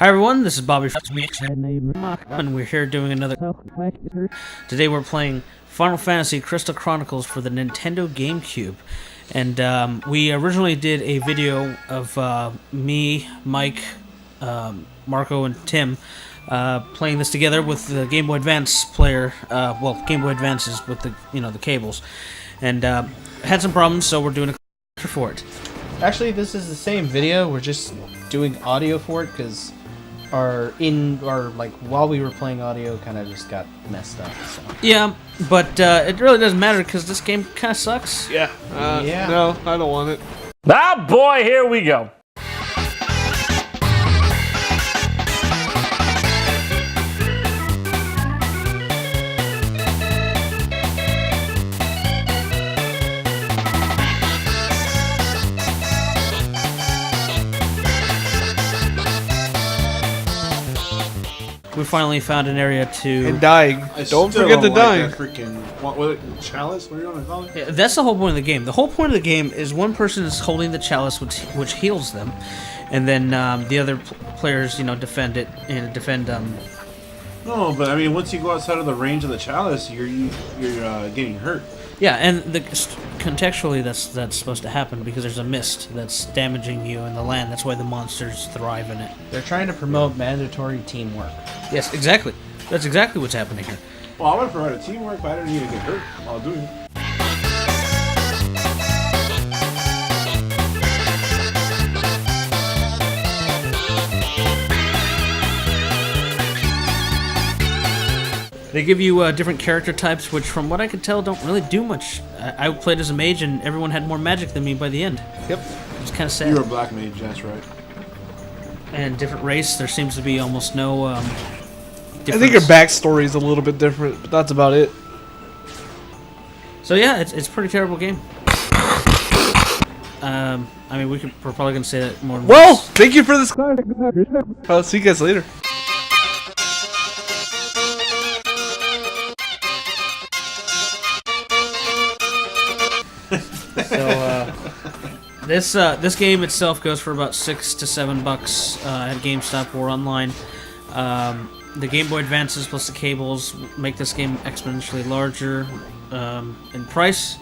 Hi everyone, this is Bobby and we're here doing another. Today we're playing Final Fantasy Crystal Chronicles for the Nintendo GameCube. And we originally did a video of me, Mike, Marco, and Tim playing this together with the Game Boy Advance player. Well, Game Boy Advances with the the cables, and had some problems, so we're doing a for it. Actually, this is the same video. We're just doing audio for it because while we were playing audio, kind of just got messed up. So. Yeah, but it really doesn't matter because this game kind of sucks. Yeah. Yeah. No, I don't want it. Ah, boy, here we go. We finally found an area to... And dying. Don't forget the dying. That freaking, what chalice? What do you want to call it? Yeah, that's the whole point of the game. The whole point of the game is one person is holding the chalice, which heals them, and then the other players, defend it and defend. No, but I mean, once you go outside of the range of the chalice, you're getting hurt. Yeah, and contextually, that's supposed to happen because there's a mist that's damaging you in the land. That's why the monsters thrive in it. They're trying to promote mandatory teamwork. Yes, exactly. That's exactly what's happening here. Well, I want to provide a teamwork, but I don't need to get hurt while doing it. They give you different character types, which, from what I could tell, don't really do much. I played as a mage, and everyone had more magic than me by the end. Yep. It's kind of sad. You're a black mage, that's right. And different race, there seems to be almost no difference. I think your backstory is a little bit different, but that's about it. So yeah, it's a pretty terrible game. I mean, we're probably going to say that more than Well, once. thank you for this class. I'll see you guys later. So this game itself goes for about $6 to $7 at GameStop or online. The Game Boy Advances plus the cables make this game exponentially larger in price.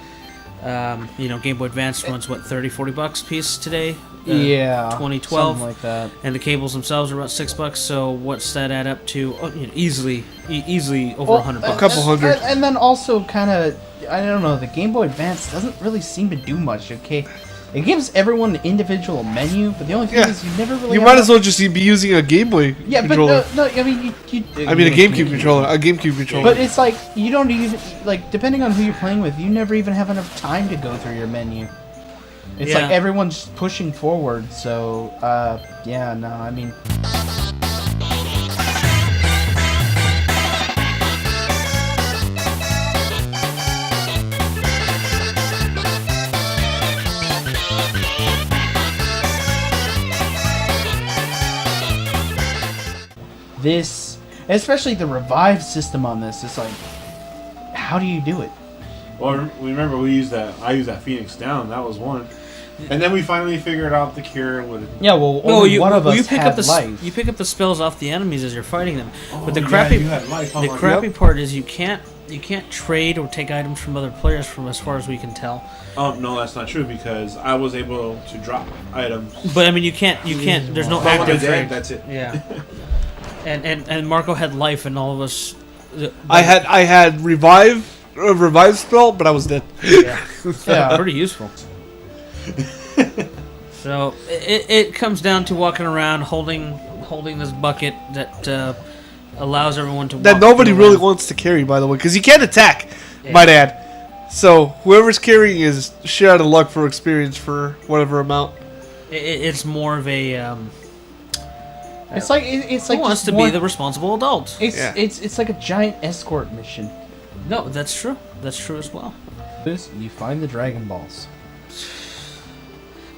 Game Boy Advance runs what, $30-40 a piece today. Yeah, 2012, something like that. And the cables themselves are about $6. So what's that add up to? Easily over $100. A couple hundred. And then also kind of, I don't know, the Game Boy Advance doesn't really seem to do much. Okay, it gives everyone an individual menu, but the only thing is you never really. You might as well just be using a Game Boy controller. But no, I mean I mean a GameCube controller. A GameCube controller. But it's like you don't even depending on who you're playing with, you never even have enough time to go through your menu. It's like everyone's pushing forward, so, yeah, no, I mean... This, especially the revive system on this, it's like, how do you do it? Well, remember I used that Phoenix Down. That was one. And then we finally figured out the cure would. Yeah, well, only one of us pick had up the life. You pick up the spells off the enemies as you're fighting them. Oh, but the yeah, crappy, you had life. the crappy part is you can't trade or take items from other players, from as far as we can tell. Oh no, that's not true because I was able to drop items. But I mean, you can't. There's no But when I active did, trade. that's it. Yeah. and Marco had life, and all of us. I had a revive spell, but I was dead. Yeah. Yeah. Pretty useful. So it comes down to walking around holding this bucket that allows everyone to walk. That nobody really wants to carry, by the way, because you can't attack, might add. So whoever's carrying is shit out of luck for experience for whatever amount. It's more of a. It's like who wants to be the responsible adult? It's like a giant escort mission. No, that's true. That's true as well. You find the Dragon Balls.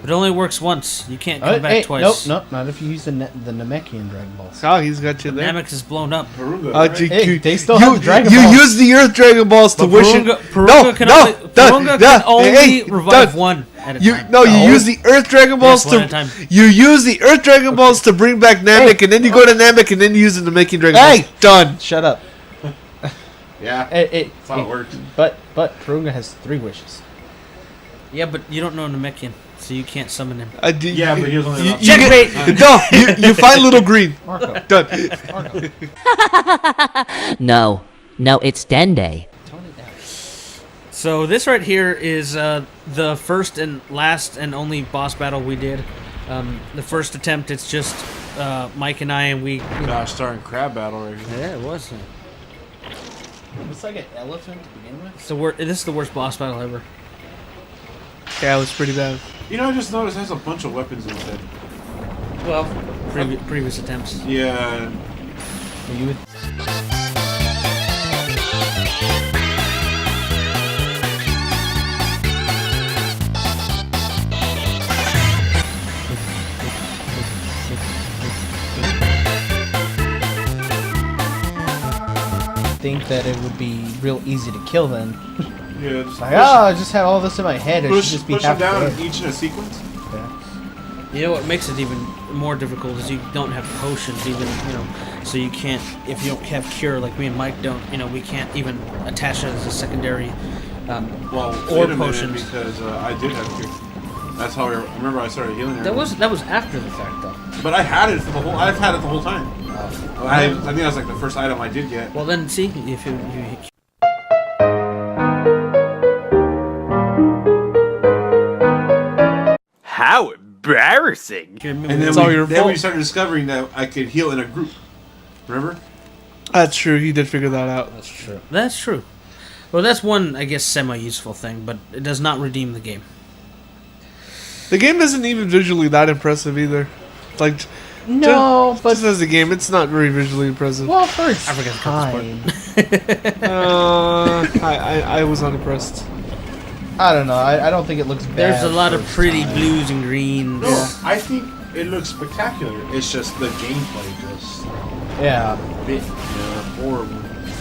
It only works once. You can't come back twice. Nope, not if you use the Namekian Dragon Balls. Oh, he's got you there. Namek is blown up. Purunga, Oh, right? Hey, they still have the Dragon You Balls. use the Earth Dragon Balls to wish it. Purunga can only revive one at a time. You use the Earth Dragon Balls one at a time. You use the Earth Dragon Balls to bring back Namek, and then you go to Namek, and then you use the Namekian Dragon Balls. Done. Shut up. Yeah, that's how it works. But Purunga has 3 wishes. Yeah, but you don't know Namekian, so you can't summon him. Yeah, but he was only. You find Little Green. Marco. Done. No, it's Dende. So this right here is the first and last and only boss battle we did. The first attempt, it's just Mike and I, and we. Gosh, starting crab battle right here. Yeah, it was. It's like an elephant to begin with. So this is the worst boss battle ever. Yeah, it was pretty bad. You know, I just noticed it has a bunch of weapons instead. Well, previous attempts. Yeah. You would. Think that it would be real easy to kill then. Yeah, just Like, I just have all this in my head. It should just be push half them down dead. each in a sequence. Yeah. You know what makes it even more difficult is you don't have potions, even so you can't. If you don't have cure, like me and Mike don't, we can't even attach it as a secondary. Well, or wait a minute, potions. because I did have cure. That's how I remember I started healing her. That was after the fact though. But I had it for the whole. I've had it the whole time. I think that was like the first item I did get. Well then, see if you How embarrassing! And then all your then fault. we started discovering that I could heal in a group. Remember? That's true. He did figure that out. That's true. Well, that's one, I guess, semi-useful thing, but it does not redeem the game. The game isn't even visually that impressive either. Like, No, but just as a game, it's not very visually impressive. well, for its I forgot to cut time. I was unimpressed. I don't know. I don't think it looks bad. There's a lot for of its pretty time. blues and greens. No, I think it looks spectacular. It's just the gameplay just Yeah. bit horrible.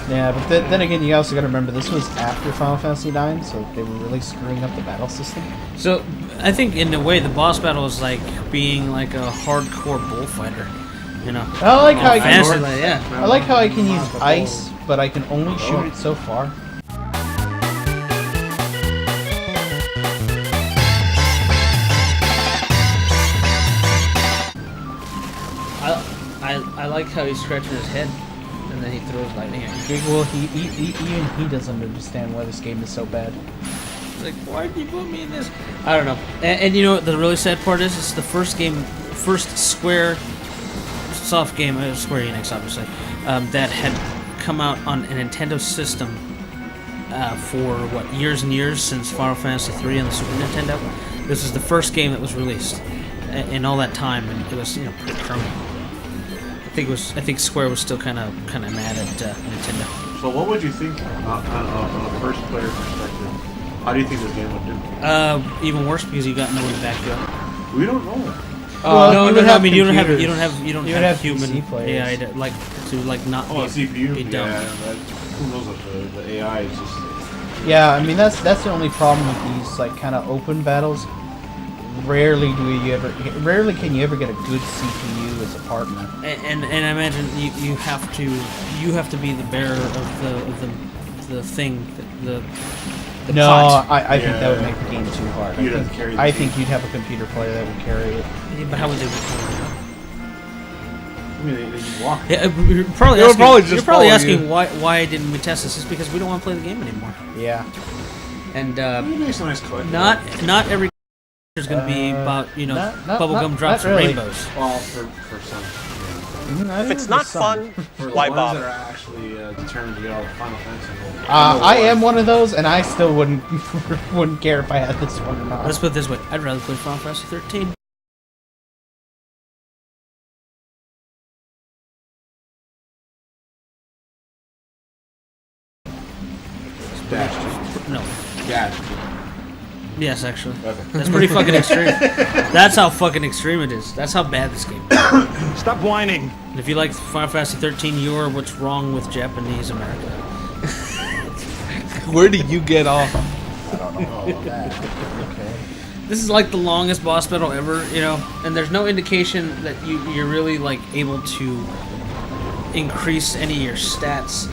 Yeah, but then again, you also got to remember this was after Final Fantasy IX, so they were really screwing up the battle system. So, I think in a way the boss battle is like being like a hardcore bullfighter. I like how I can. Fantasy, yeah. I like how I can use ice, but I can only shoot it so far. I like how he's scratching his head, and then he throws lightning at you. Well, even he doesn't understand why this game is so bad. It's like, why did you put me in this? I don't know. And you know what the really sad part is? It's the first Square soft game, Square Enix obviously, that had come out on a Nintendo system for years and years, since Final Fantasy 3 on the Super Nintendo. This is the first game that was released in all that time, and it was pretty crummy. I think Square was still kind of mad at Nintendo. So what would you think on a first player perspective? How do you think this game would do? Even worse because you got no one to back you up. We don't know that. Well, you would I have mean you don't computers. have You would human have PC players. AI to not Oh, be CPU. be dumb. Yeah, who knows what the AI is just. Yeah, I mean that's the only problem with these like kind of open battles. Rarely can you ever get a good CPU as a partner. And I imagine you have to be the bearer of the thing the No, pot. I think that would make the game too hard. You'd have to carry the I game. think you'd have a computer player that would carry it. Yeah, but how would they record it? I mean, they just walk. Yeah, you're probably They would asking, probably just you're probably follow asking you. why didn't we test this? It's because we don't want to play the game anymore. Yeah. And Maybe some nice collectible. not every is going to be about not bubblegum drops and really. rainbows. Well, for some. If it's not fun, For the why ones bother? that are actually determined to get all the Final Fantasy gold. I am one of those, and I still wouldn't care if I had this one or not. Let's put it this way: I'd rather play Final Fantasy 13. Dash. No, Dash. Yes, actually. Okay. That's pretty fucking extreme. That's how fucking extreme it is. That's how bad this game is. Stop whining. And if you like Final Fantasy 13, you're what's wrong with Japanese America. Where do you get off? I don't know all of that. Okay. This is like the longest boss battle ever, you know, and there's no indication that you're really like able to increase any of your stats.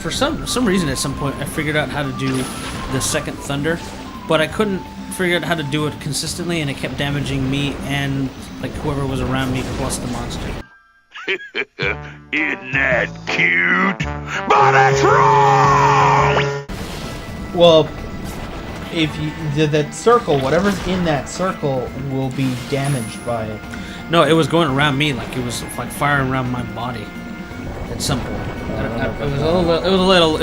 For some reason, at some point, I figured out how to do the second thunder, but I couldn't figure out how to do it consistently, and it kept damaging me and like whoever was around me plus the monster. Isn't that cute? But it's wrong! Well, if you that circle, whatever's in that circle will be damaged by it. No, it was going around me, like it was like firing around my body at some point. It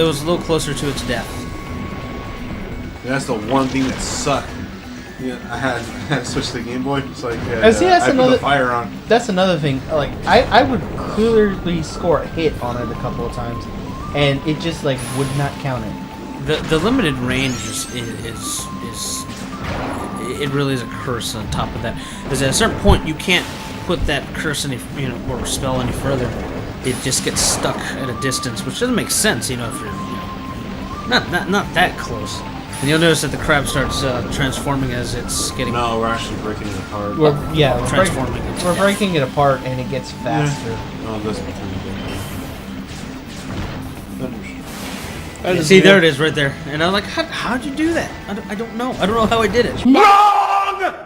was a little closer to its death. And that's the one thing that sucked. Yeah, I had to switch the Game Boy. It's like See, that's I another put the fire on. That's another thing. Like I would clearly score a hit on it a couple of times, and it just like would not count it. The limited range is it really is a curse on top of that. Because at a certain point you can't put that curse any or spell any further. It just gets stuck at a distance, which doesn't make sense, if you're not that close. And you'll notice that the crab starts transforming as it's getting. No, we're actually breaking it apart. We're transforming. We're breaking it apart, and it gets faster. No, this one's See, there it is, right there. And I'm like, how'd you do that? I don't know. I don't know how I did it. Wrong!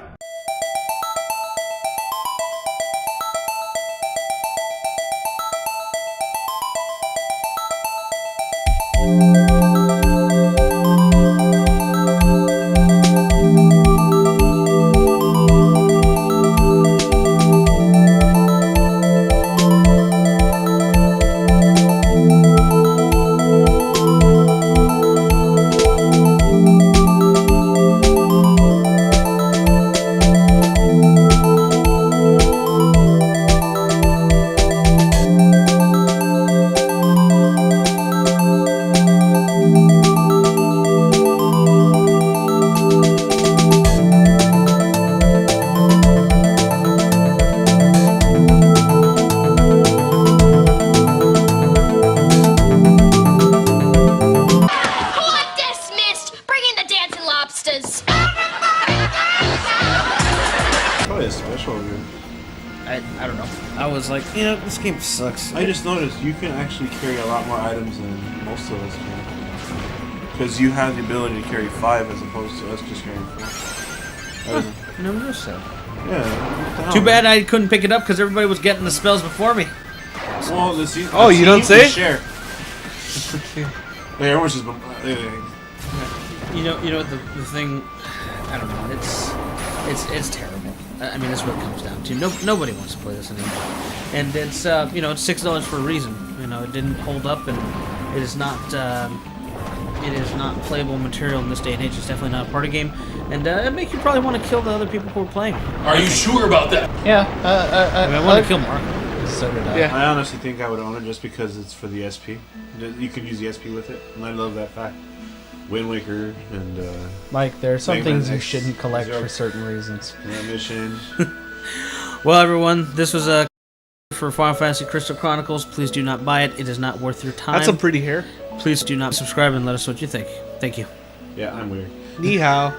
Probably a special of you. I don't know. I was like, this game sucks. I just noticed you can actually carry a lot more items than most of us can. Because you have the ability to carry 5 as opposed to us just carrying 4. No, noticed that. Yeah. Too bad I couldn't pick it up because everybody was getting the spells before me. Well, you don't say? Share. Hey, everyone's just. You know what the thing. I don't know. It's terrible. I mean, that's what it comes down to. Nobody wants to play this anymore, and it's it's $6 for a reason. It didn't hold up, and it is not playable material in this day and age. It's definitely not a party game, and it makes you probably want to kill the other people who are playing. Are you sure about that? Yeah. I want to kill Mark. So did I. Yeah. I honestly think I would own it just because it's for the SP. You can use the SP with it, and I love that fact. Wind Waker and Mike, there are some Mega Man things you X shouldn't collect Zero. for certain reasons. mission. Well, everyone, this was for Final Fantasy Crystal Chronicles. Please do not buy it. It is not worth your time. That's some pretty hair. Please do not subscribe and let us know what you think. Thank you. Yeah, I'm weird. Ni hao.